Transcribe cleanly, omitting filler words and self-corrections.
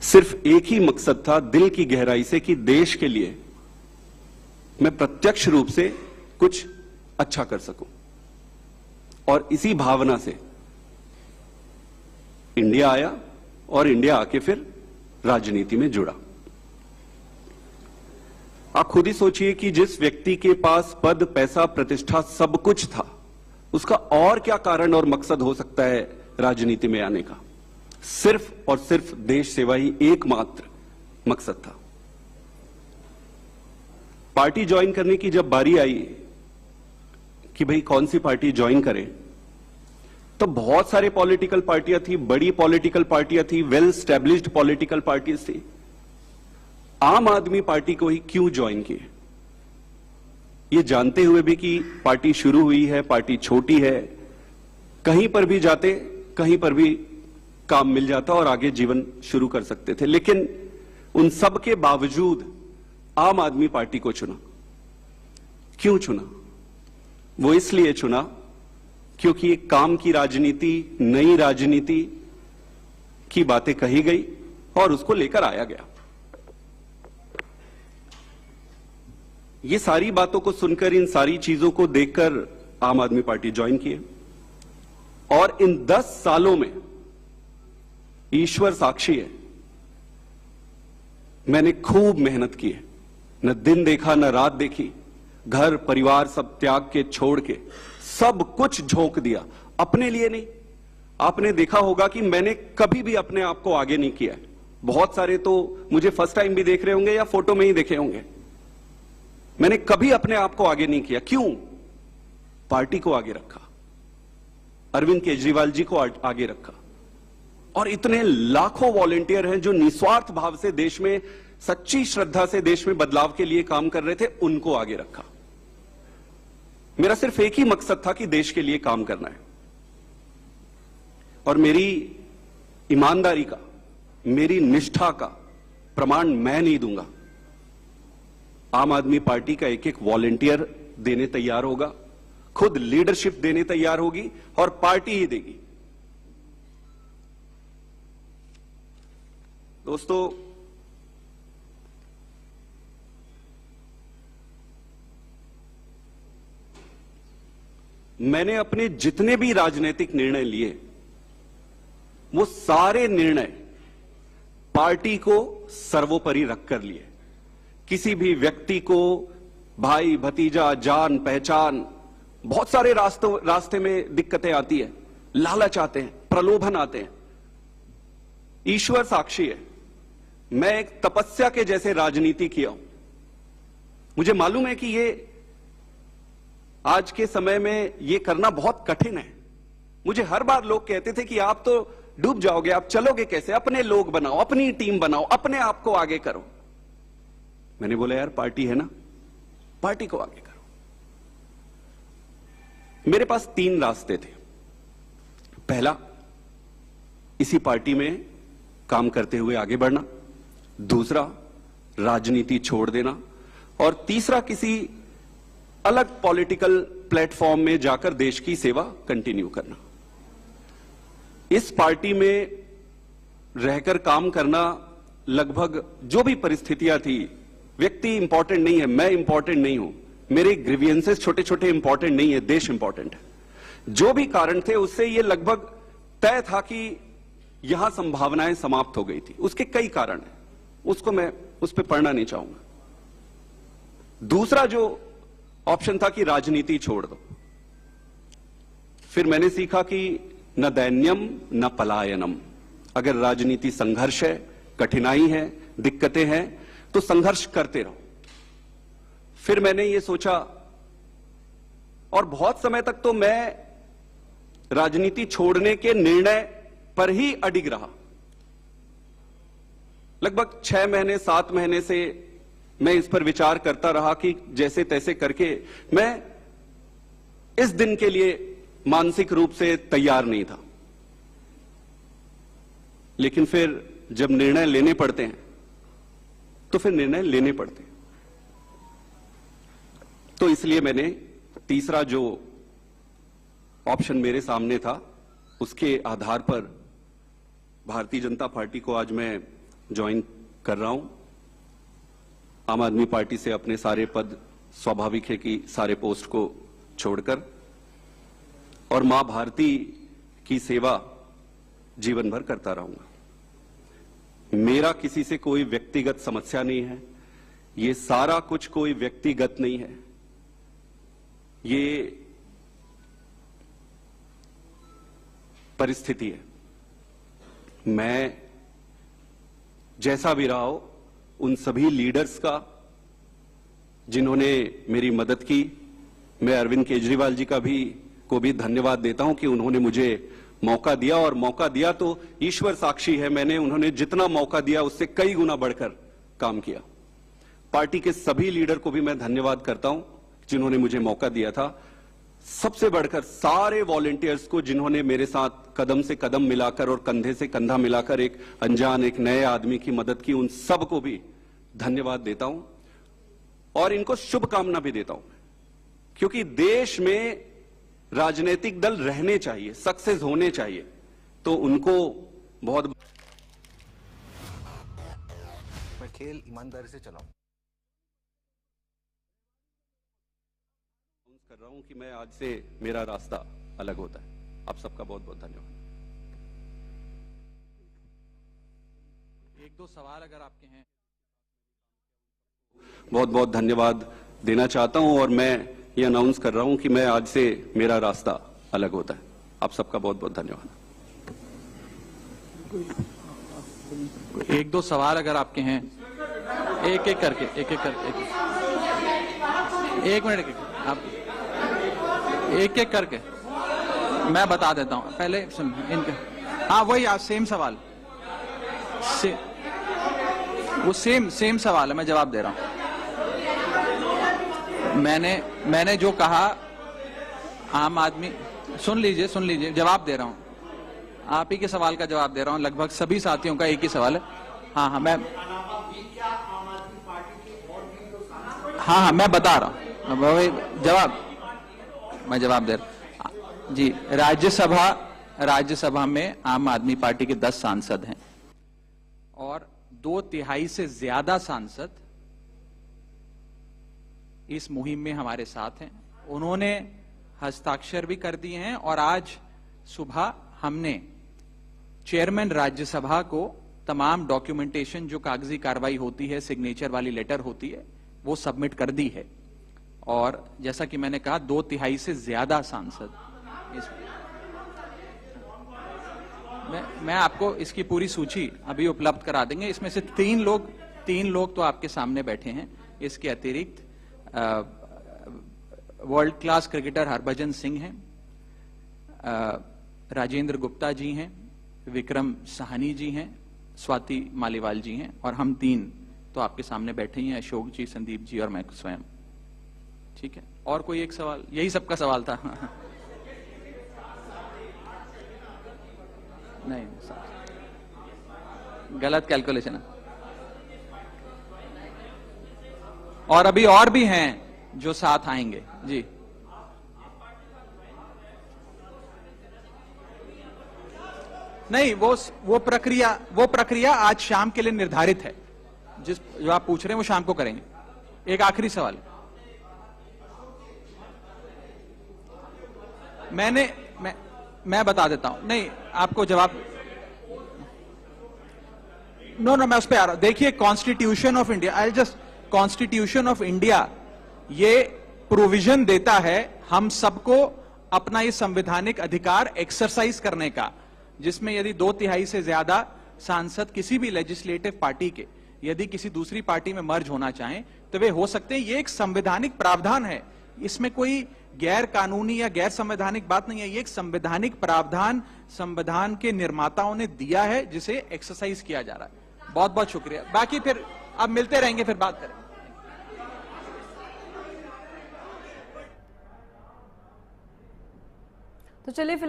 सिर्फ एक ही मकसद था दिल की गहराई से कि देश के लिए मैं प्रत्यक्ष रूप से कुछ अच्छा कर सकूं। और इसी भावना से इंडिया आया और इंडिया आके फिर राजनीति में जुड़ा। आप खुद ही सोचिए कि जिस व्यक्ति के पास पद, पैसा, प्रतिष्ठा सब कुछ था, उसका और क्या कारण और मकसद हो सकता है राजनीति में आने का? सिर्फ और सिर्फ देश सेवा ही एकमात्र मकसद था। पार्टी ज्वाइन करने की जब बारी आई कि भाई कौन सी पार्टी ज्वाइन करें, तो बहुत सारे पॉलिटिकल पार्टियां थी, बड़ी पॉलिटिकल पार्टियां थी, वेल स्टैब्लिश्ड पॉलिटिकल पार्टीज थी। आम आदमी पार्टी को ही क्यों ज्वाइन किए, ये जानते हुए भी कि पार्टी शुरू हुई है, पार्टी छोटी है, कहीं पर भी जाते कहीं पर भी काम मिल जाता और आगे जीवन शुरू कर सकते थे। लेकिन उन सब के बावजूद आम आदमी पार्टी को चुना। क्यों चुना? वो इसलिए चुना क्योंकि एक काम की राजनीति, नई राजनीति की बातें कही गई और उसको लेकर आया गया। ये सारी बातों को सुनकर, इन सारी चीजों को देखकर आम आदमी पार्टी ज्वाइन किए। और इन 10 सालों में ईश्वर साक्षी है, मैंने खूब मेहनत की है। न दिन देखा न रात देखी, घर परिवार सब त्याग के, छोड़ के सब कुछ झोंक दिया। अपने लिए नहीं। आपने देखा होगा कि मैंने कभी भी अपने आप को आगे नहीं किया है। बहुत सारे तो मुझे फर्स्ट टाइम भी देख रहे होंगे या फोटो में ही देखे होंगे। मैंने कभी अपने आप को आगे नहीं किया। क्यों? पार्टी को आगे रखा, अरविंद केजरीवाल जी को आगे रखा। और इतने लाखों वॉलंटियर हैं जो निस्वार्थ भाव से देश में, सच्ची श्रद्धा से देश में बदलाव के लिए काम कर रहे थे, उनको आगे रखा। मेरा सिर्फ एक ही मकसद था कि देश के लिए काम करना है। और मेरी ईमानदारी का, मेरी निष्ठा का प्रमाण मैं नहीं दूंगा। आम आदमी पार्टी का एक एक वॉलंटियर देने तैयार होगा, खुद लीडरशिप देने तैयार होगी और पार्टी ही देगी। दोस्तों, मैंने अपने जितने भी राजनीतिक निर्णय लिए, वो सारे निर्णय पार्टी को सर्वोपरि रखकर लिए। किसी भी व्यक्ति को भाई, भतीजा, जान पहचान, बहुत सारे रास्ते में दिक्कतें आती है, लालच आते हैं, प्रलोभन आते हैं। ईश्वर साक्षी है, मैं एक तपस्या के जैसे राजनीति किया हूं। मुझे मालूम है कि ये आज के समय में ये करना बहुत कठिन है। मुझे हर बार लोग कहते थे कि आप तो डूब जाओगे, आप चलोगे कैसे? अपने लोग बनाओ, अपनी टीम बनाओ, अपने आप को आगे करो। मैंने बोला यार, पार्टी है ना, पार्टी को आगे करो। मेरे पास 3 रास्ते थे। पहला, इसी पार्टी में काम करते हुए आगे बढ़ना। दूसरा, राजनीति छोड़ देना। और तीसरा, किसी अलग पॉलिटिकल प्लेटफॉर्म में जाकर देश की सेवा कंटिन्यू करना। इस पार्टी में रहकर काम करना, लगभग जो भी परिस्थितियां थी, व्यक्ति इंपॉर्टेंट नहीं है, मैं इंपॉर्टेंट नहीं हूं, मेरे ग्रीवियंसेस छोटे छोटे इंपॉर्टेंट नहीं है, देश इंपॉर्टेंट है। जो भी कारण थे, उससे यह लगभग तय था कि यहां संभावनाएं समाप्त हो गई थी। उसके कई कारण हैं, उसको मैं उस पर पढ़ना नहीं चाहूंगा। दूसरा जो ऑप्शन था कि राजनीति छोड़ दो। फिर मैंने सीखा कि न दैन्यम न पलायनम। अगर राजनीति संघर्ष है, कठिनाई है, दिक्कतें हैं, तो संघर्ष करते रहो। फिर मैंने ये सोचा, और बहुत समय तक तो मैं राजनीति छोड़ने के निर्णय पर ही अडिग रहा। लगभग 6 महीने 7 महीने से मैं इस पर विचार करता रहा कि जैसे तैसे करके मैं इस दिन के लिए मानसिक रूप से तैयार नहीं था। लेकिन फिर जब निर्णय लेने पड़ते हैं तो फिर निर्णय लेने पड़ते हैं। तो इसलिए मैंने तीसरा जो ऑप्शन मेरे सामने था, उसके आधार पर भारतीय जनता पार्टी को आज मैं ज्वाइन कर रहा हूं। आम आदमी पार्टी से अपने सारे पद स्वाभाविक है कि सारे पोस्ट को छोड़कर, और मां भारती की सेवा जीवन भर करता रहूंगा। मेरा किसी से कोई व्यक्तिगत समस्या नहीं है, ये सारा कुछ कोई व्यक्तिगत नहीं है, ये परिस्थिति है। मैं जैसा भी रहा हो, उन सभी लीडर्स का जिन्होंने मेरी मदद की, मैं अरविंद केजरीवाल जी को भी धन्यवाद देता हूं कि उन्होंने मुझे मौका दिया, और मौका दिया तो ईश्वर साक्षी है, मैंने उन्होंने जितना मौका दिया उससे कई गुना बढ़कर काम किया। पार्टी के सभी लीडर को भी मैं धन्यवाद करता हूं जिन्होंने मुझे मौका दिया था। सबसे बढ़कर सारे वॉलंटियर्स को जिन्होंने मेरे साथ कदम से कदम मिलाकर और कंधे से कंधा मिलाकर एक अनजान, एक नए आदमी की मदद की, उन सबको भी धन्यवाद देता हूं और इनको शुभकामना भी देता हूं, क्योंकि देश में राजनीतिक दल रहने चाहिए, सक्सेस होने चाहिए, तो उनको बहुत। मैं खेल ईमानदारी से चलाऊं। कर रहा हूं कि मैं आज से मेरा रास्ता अलग होता है। आप सबका बहुत बहुत धन्यवाद। एक दो सवाल अगर आपके हैं। बहुत बहुत धन्यवाद देना चाहता हूं, और मैं ये अनाउंस कर रहा हूं कि मैं आज से मेरा रास्ता अलग होता है। आप सबका बहुत बहुत धन्यवाद। एक दो सवाल अगर आपके हैं, एक एक करके एक मिनट आप एक एक करके मैं बता देता हूं। पहले सुन इनके, हाँ वही आज सेम सवाल, वो सेम सवाल है, मैं जवाब दे रहा हूं। मैंने जो कहा, आम आदमी, सुन लीजिए, जवाब दे रहा हूं। आप ही के सवाल का जवाब दे रहा हूं, लगभग सभी साथियों का एक ही सवाल है। हाँ मैं बता रहा हूं, मैं जवाब दे रहा हूं जी। राज्यसभा में आम आदमी पार्टी के 10 सांसद हैं और 2/3 से ज्यादा सांसद इस मुहिम में हमारे साथ हैं। उन्होंने हस्ताक्षर भी कर दिए हैं, और आज सुबह हमने चेयरमैन राज्यसभा को तमाम डॉक्यूमेंटेशन, जो कागजी कार्रवाई होती है, सिग्नेचर वाली लेटर होती है, वो सबमिट कर दी है। और जैसा कि मैंने कहा, 2/3 से ज्यादा सांसद मैं आपको इसकी पूरी सूची अभी उपलब्ध करा देंगे। इसमें से तीन लोग तो आपके सामने बैठे हैं। इसके अतिरिक्त world class cricketer Harbhajan Singh हैं, राजेंद्र गुप्ता जी हैं, विक्रम साहनी जी हैं, स्वाति मालीवाल जी हैं, और हम 3 तो आपके सामने बैठे ही हैं, अशोक जी, संदीप जी और मैं स्वयं। ठीक है, और कोई एक सवाल? यही सबका सवाल था। नहीं, गलत कैलकुलेशन है। और अभी और भी हैं जो साथ आएंगे जी। नहीं, वो प्रक्रिया आज शाम के लिए निर्धारित है। जो आप पूछ रहे हैं वो शाम को करेंगे। एक आखिरी सवाल, मैं बता देता हूं। नहीं, आपको जवाब मैं उस पर आ रहा हूं। देखिए, कॉन्स्टिट्यूशन ऑफ इंडिया ये प्रोविजन देता है हम सबको अपना ये संवैधानिक अधिकार एक्सरसाइज करने का, जिसमें यदि 2/3 से ज्यादा सांसद किसी भी लेजिस्लेटिव पार्टी के यदि किसी दूसरी पार्टी में मर्ज होना चाहें तो वे हो सकते हैं। ये एक संवैधानिक प्रावधान है, इसमें कोई गैर कानूनी या गैर संवैधानिक बात नहीं है। ये एक संवैधानिक प्रावधान संविधान के निर्माताओं ने दिया है, जिसे एक्सरसाइज किया जा रहा है। बहुत बहुत शुक्रिया। बाकी फिर अब मिलते रहेंगे, फिर बात करें। तो चलिए